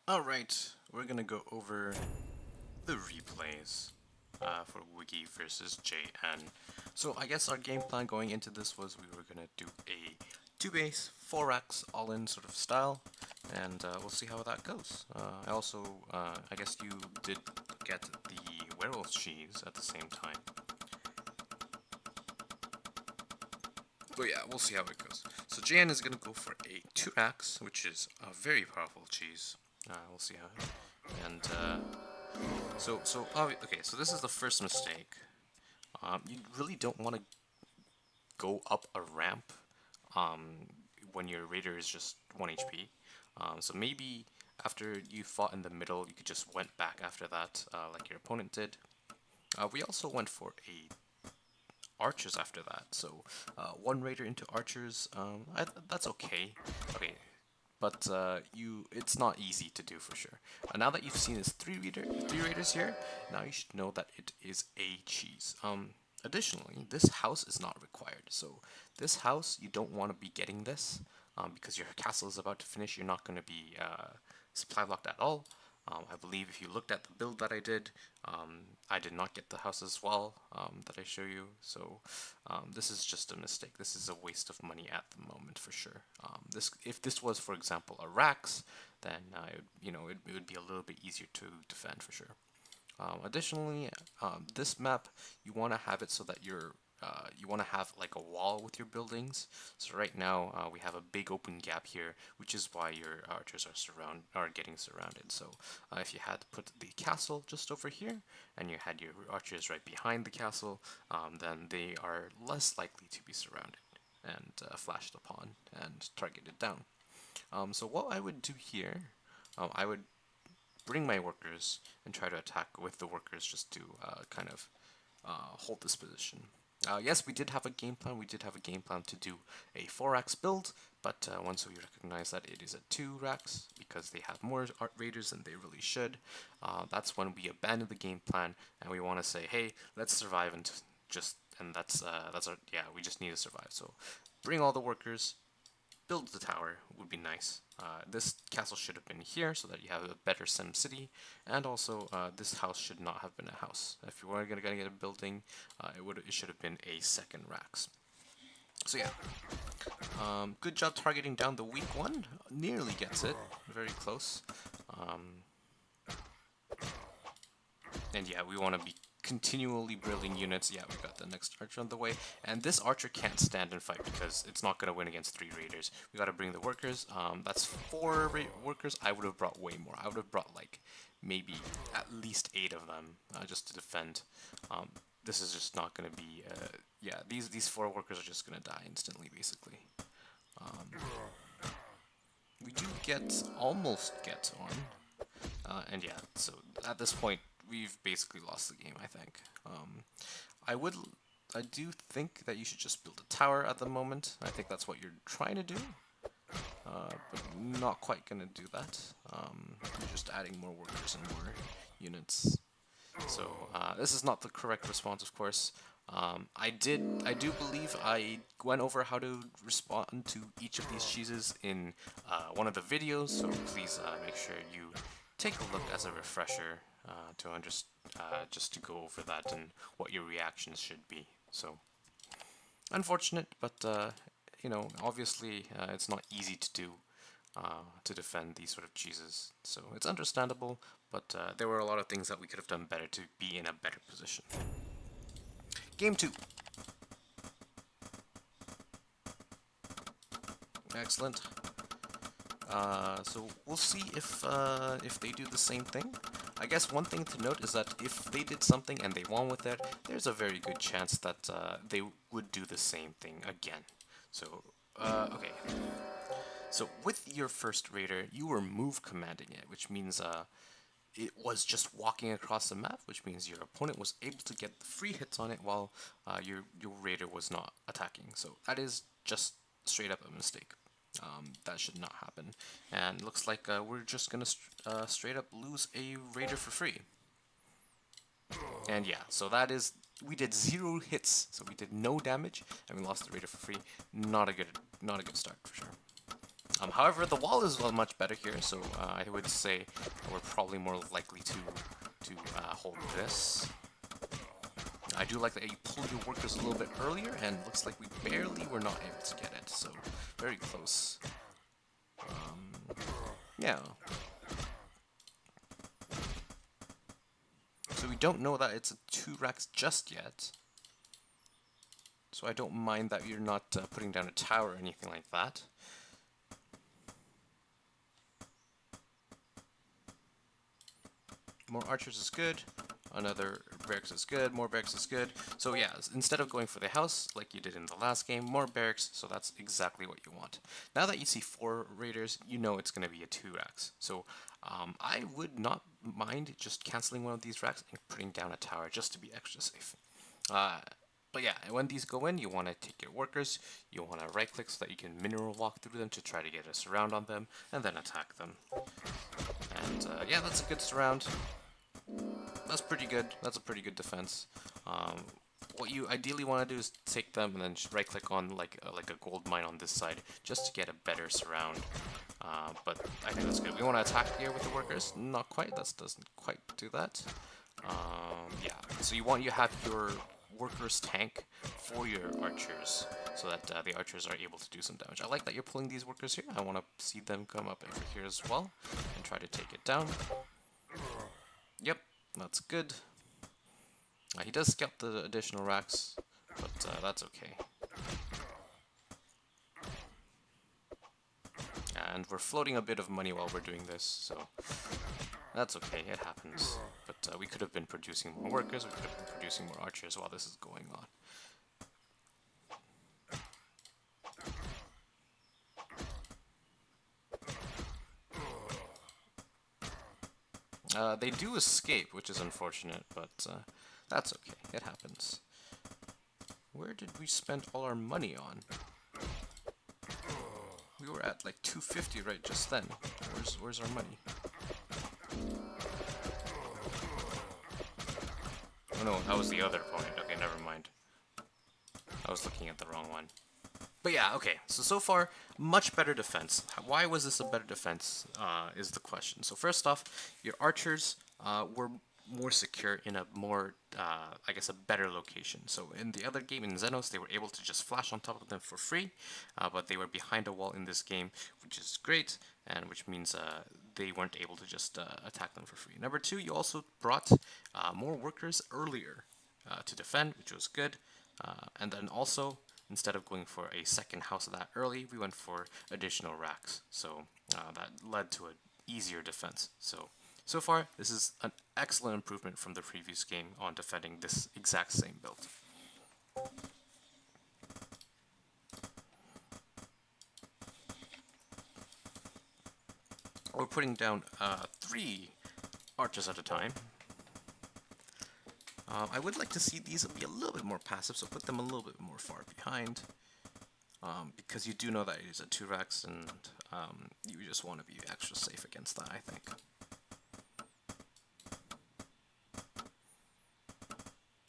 Alright, we're gonna go over the replays for Wiggy versus JN. So I guess our game plan going into this was we were gonna do a 2 base, 4x all-in sort of style, and we'll see how that goes. I guess you did get the werewolf cheese at the same time. But yeah, we'll see how it goes. So JN is gonna go for a 2x, which is a very powerful cheese. We'll see how. And okay, so this is the first mistake. You really don't want to go up a ramp um, when your raider is just 1 HP. So maybe after you fought in the middle, you could just went back after that, like your opponent did. We also went for a archers after that, so one raider into archers, that's okay. Okay, but it's not easy to do for sure. Now that you've seen this three raiders here, now you should know that it is a cheese. Additionally, this house is not required. So this house, you don't want to be getting this because your castle is about to finish. You're not going to be supply blocked at all. I believe if you looked at the build that I did not get the house as well that I show you. So this is just a mistake. This is a waste of money at the moment for sure. If this was, for example, a Rax, then it would be a little bit easier to defend for sure. Additionally, this map, you want to have it so that you want to have like a wall with your buildings. So right now we have a big open gap here, which is why your archers are getting surrounded. So if you had to put the castle just over here, and you had your archers right behind the castle, then they are less likely to be surrounded and flashed upon and targeted down. So what I would do here, I would bring my workers and try to attack with the workers just to kind of hold this position. Yes, we did have a game plan. We did have a game plan to do a 4x build, but once we recognize that it is a 2x because they have more art raiders than they really should, that's when we abandon the game plan and we want to say, hey, let's survive we just need to survive. So bring all the workers, build the tower would be nice. This castle should have been here so that you have a better Sim City, and also this house should not have been a house. If you were going to get a building, it should have been a second Rax. So yeah, good job targeting down the weak one. Nearly gets it, very close. Um, and yeah, we want to be continually building units. Yeah, we got the next archer on the way. And this archer can't stand and fight because it's not going to win against 3 raiders. We got to bring the workers. That's 4 workers. I would have brought way more. I would have brought like maybe at least 8 of them just to defend. This is just not going to be... yeah, these 4 workers are just going to die instantly, basically. We do almost get on. And yeah, so at this point, we've basically lost the game, I think. I would, I do think that you should just build a tower at the moment. I think that's what you're trying to do, but not quite gonna do that. You're just adding more workers and more units. So this is not the correct response, of course. I do believe I went over how to respond to each of these cheeses in one of the videos, so please make sure you take a look as a refresher just to go over that and what your reactions should be. So, unfortunate, but obviously it's not easy to do to defend these sort of cheeses. So it's understandable, but there were a lot of things that we could have done better to be in a better position. Game 2. Excellent. So we'll see if they do the same thing. I guess one thing to note is that if they did something and they won with it, there's a very good chance that they would do the same thing again. So, okay. So with your first raider, you were move commanding it, which means it was just walking across the map, which means your opponent was able to get the free hits on it while your raider was not attacking. So that is just straight up a mistake. That should not happen. And looks like we're just gonna straight up lose a raider for free. And yeah, so that is, we did 0 hits, so we did no damage, and we lost the raider for free. Not a good start for sure. However, the wall is much better here, so I would say we're probably more likely to hold this. I do like that you pulled your workers a little bit earlier, and looks like we barely were not able to get it, so very close. Yeah. So we don't know that it's a 2 racks just yet. So I don't mind that you're not putting down a tower or anything like that. More archers is good. Another barracks is good. More barracks is good. So yeah, instead of going for the house like you did in the last game, more barracks. So that's exactly what you want. Now that you see 4 raiders, you know it's going to be a 2 racks. So I would not mind just canceling one of these racks and putting down a tower just to be extra safe. But yeah, when these go in, you want to take your workers, you want to right click so that you can mineral walk through them to try to get a surround on them, and then attack them. And yeah, that's a good surround. That's pretty good. That's a pretty good defense. What you ideally want to do is take them and then right click on like a gold mine on this side just to get a better surround. But I think that's good. We want to attack here with the workers. Not quite. That doesn't quite do that. Yeah. So you have your workers tank for your archers so that the archers are able to do some damage. I like that you're pulling these workers here. I want to see them come up over here as well and try to take it down. Yep, that's good. He does scout the additional racks, but that's okay. And we're floating a bit of money while we're doing this, so that's okay, it happens. But we could have been producing more workers, we could have been producing more archers while this is going on. They do escape, which is unfortunate, but that's okay, it happens. Where did we spend all our money on? We were at like 250 right just then. Where's our money? Oh no, that was the other opponent. Okay, never mind. I was looking at the wrong one. But yeah, okay. So far, much better defense. Why was this a better defense is the question. So first off, your archers were more secure in a more, I guess, a better location. So in the other game, in Xenos, they were able to just flash on top of them for free, but they were behind a wall in this game, which is great, and which means they weren't able to just attack them for free. Number two, you also brought more workers earlier to defend, which was good, and then also, instead of going for a second house that early, we went for additional racks. So that led to an easier defense. So far, this is an excellent improvement from the previous game on defending this exact same build. We're putting down 3 archers at a time. I would like to see these be a little bit more passive, so put them a little bit more far behind. Because you do know that it is a 2 racks, and you just want to be extra safe against that, I think.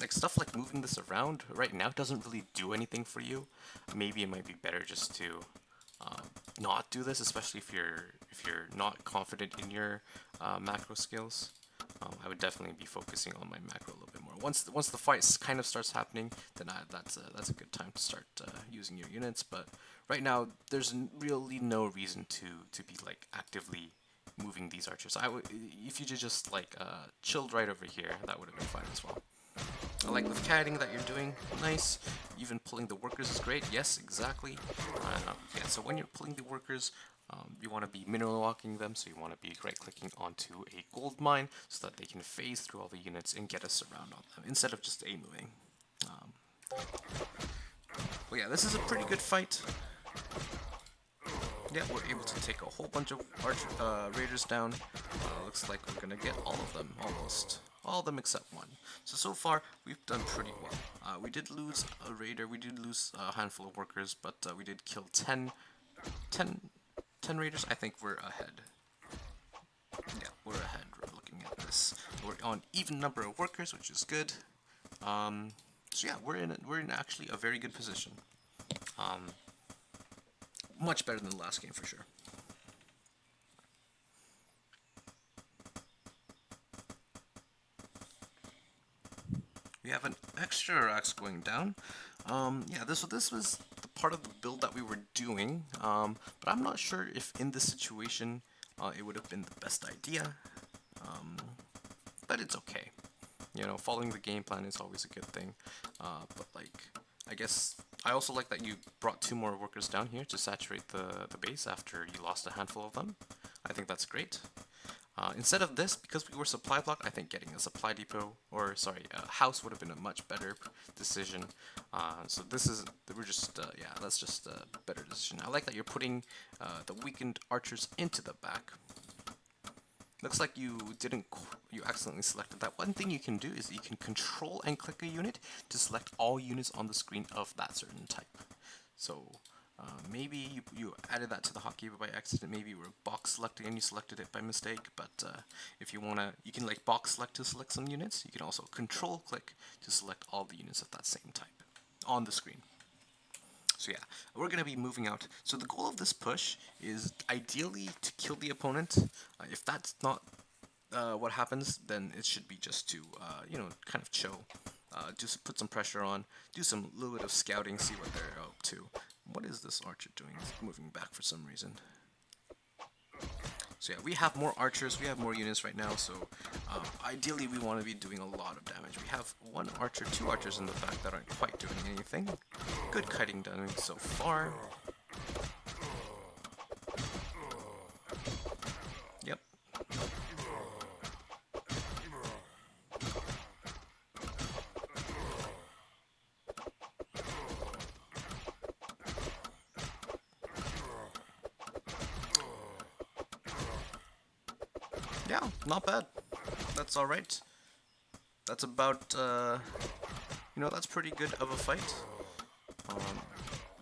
Like, stuff like moving this around right now doesn't really do anything for you. Maybe it might be better just to not do this, especially if you're not confident in your macro skills. I would definitely be focusing on my macro a little bit more. Once the fight kind of starts happening, then that's a good time to start using your units. But right now, there's really no reason to be like actively moving these archers. If you just like chilled right over here, that would have been fine as well. I like the catting that you're doing, nice. Even pulling the workers is great, yes, exactly. Yeah, so when you're pulling the workers, you want to be mineral walking them, so you want to be right clicking onto a gold mine so that they can phase through all the units and get a surround on them, instead of just A-moving. But yeah, this is a pretty good fight. Yeah, we're able to take a whole bunch of raiders down. Looks like we're gonna get all of them, almost. All of them except one. So far, we've done pretty well. We did lose a raider, we did lose a handful of workers, but we did kill 10 raiders. I think we're ahead. Yeah, we're ahead. We're looking at this. We're on even number of workers, which is good. So yeah, we're in actually a very good position. much better than the last game for sure. We have an extra axe going down. Yeah, this was the part of the build that we were doing, but I'm not sure if in this situation it would have been the best idea, but it's okay. You know, following the game plan is always a good thing, but like, I guess I also like that you brought 2 more workers down here to saturate the base after you lost a handful of them. I think that's great. Instead of this, because we were supply block, I think getting a supply depot, or sorry, a house would have been a much better decision. So this is, we're just, yeah, that's just a better decision. I like that you're putting the weakened archers into the back. Looks like you you accidentally selected that. One thing you can do is you can control and click a unit to select all units on the screen of that certain type. So maybe you added that to the hotkey by accident. Maybe you were box selecting and you selected it by mistake. But if you wanna, you can like box select to select some units. You can also control click to select all the units of that same type on the screen. So yeah, we're going to be moving out. So the goal of this push is ideally to kill the opponent. If that's not what happens, then it should be just to, you know, kind of chill. Just put some pressure on, do some little bit of scouting, see what they're up to. What is this archer doing? He's moving back for some reason. So yeah, we have more archers, we have more units right now, so ideally we want to be doing a lot of damage. We have 1 archer, 2 archers in the back that aren't quite doing anything. Good kiting done so far. Yep. Yeah, not bad. That's alright. That's about, you know, that's pretty good of a fight.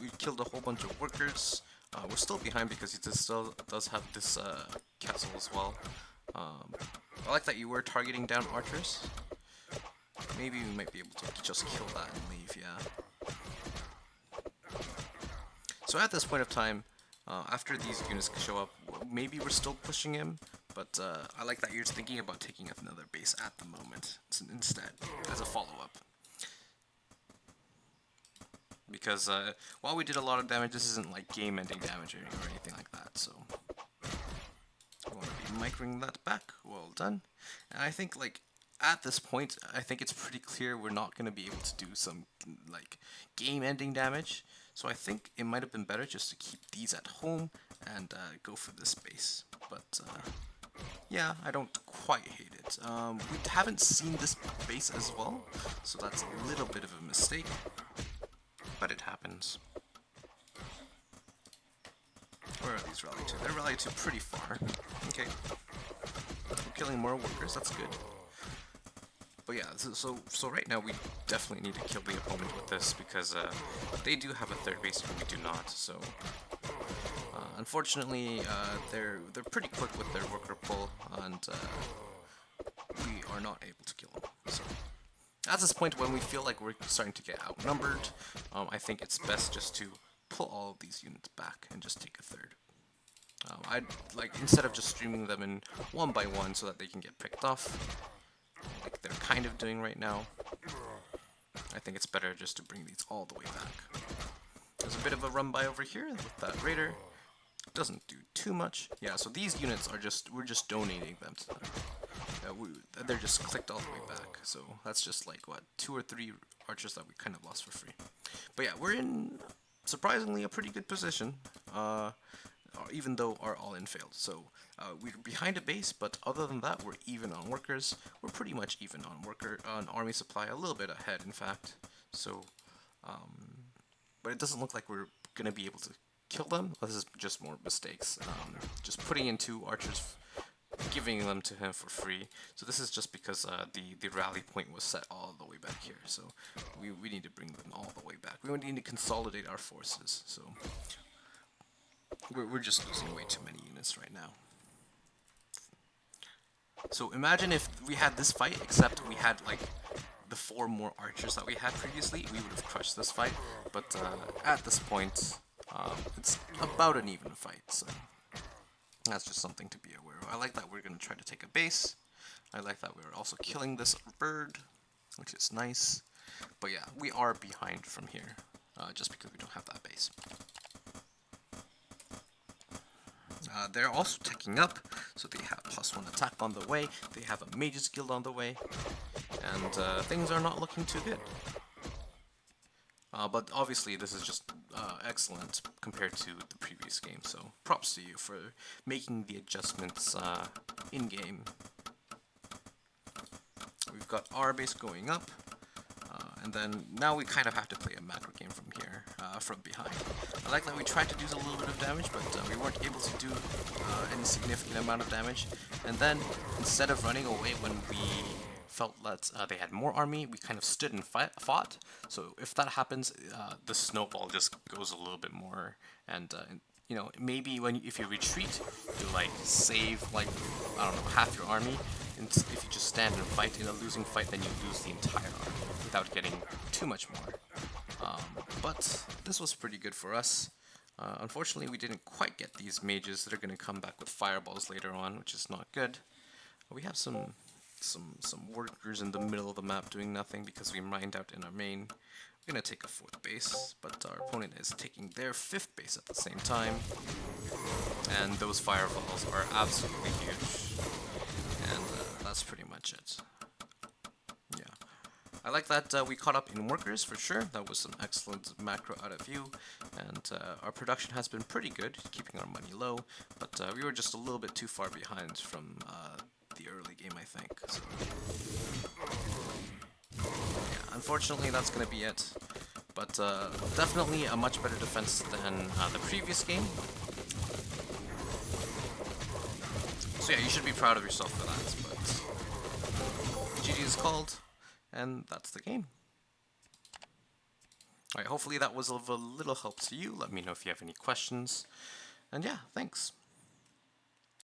We killed a whole bunch of workers. We're still behind because he still does have this castle as well. I like that you were targeting down archers. Maybe we might be able to just kill that and leave, yeah. So at this point of time, after these units show up, maybe we're still pushing him, but I like that you're thinking about taking another base at the moment instead, as a follow-up. Because while we did a lot of damage, this isn't like game-ending damage or anything like that, so we want to be microing that back. Well done. And I think, like, at this point, I think it's pretty clear we're not going to be able to do some, like, game-ending damage. So I think it might have been better just to keep these at home and go for this base. But, yeah, I don't quite hate it. We haven't seen this base as well, so that's a little bit of a mistake. But it happens. Where are these rallied to? They're rallied to pretty far. Okay. We're killing more workers, that's good. But yeah, so right now we definitely need to kill the opponent with this because they do have a third base and we do not. So unfortunately, they're pretty quick with their worker pull, and we are not able to kill them. So at this point, when we feel like we're starting to get outnumbered, I think it's best just to pull all of these units back and just take a third. I'd like, instead of just streaming them in 1 by 1 so that they can get picked off, like they're kind of doing right now, I think it's better just to bring these all the way back. There's a bit of a run by over here with that raider. Doesn't do too much. Yeah, so these units are just, we're just donating them to them. They're just clicked all the way back, so that's just like, what, 2 or 3 archers that we kind of lost for free. But yeah, we're in, surprisingly, a pretty good position, even though our all-in failed. So we're behind a base, but other than that, we're even on workers. We're pretty much even on army supply, a little bit ahead, in fact. So, but it doesn't look like we're going to be able to kill them. This is just more mistakes. Just putting in 2 archers, giving them to him for free. So this is just because the rally point was set all the way back here. So we need to bring them all the way back. We need to consolidate our forces. So we're just losing way too many units right now. So imagine if we had this fight, except we had like the 4 more archers that we had previously. We would have crushed this fight. But at this point, It's about an even fight, so that's just something to be aware of. I like that we're going to try to take a base. I like that we're also killing this bird, which is nice. But yeah, we are behind from here, just because we don't have that base. They're also teching up, so they have +1 attack on the way, they have a Mage's Guild on the way, and things are not looking too good. But obviously this is just excellent compared to the previous game, so props to you for making the adjustments in-game. We've got our base going up, and then now we kind of have to play a macro game from here, from behind. I like that we tried to do a little bit of damage, but we weren't able to do any significant amount of damage. And then, instead of running away when we felt that they had more army, we kind of stood and fought. So if that happens, the snowball just goes a little bit more, and you know, maybe if you retreat, you like save like, I don't know, half your army. And if you just stand and fight in a losing fight, then you lose the entire army without getting too much more. But this was pretty good for us. Unfortunately, we didn't quite get these mages that are going to come back with fireballs later on, which is not good. We have some workers in the middle of the map doing nothing because we mined out in our main. We're going to take a 4th base, but our opponent is taking their 5th base at the same time. And those fireballs are absolutely huge. And that's pretty much it. Yeah. I like that we caught up in workers for sure. That was some excellent macro out of you. And our production has been pretty good, keeping our money low. But we were just a little bit too far behind from the early game, I think. So, yeah, unfortunately, that's going to be it. But definitely a much better defense than the previous game. So yeah, you should be proud of yourself for that. But GG is called, and that's the game. Alright, hopefully that was of a little help to you. Let me know if you have any questions. And yeah, thanks.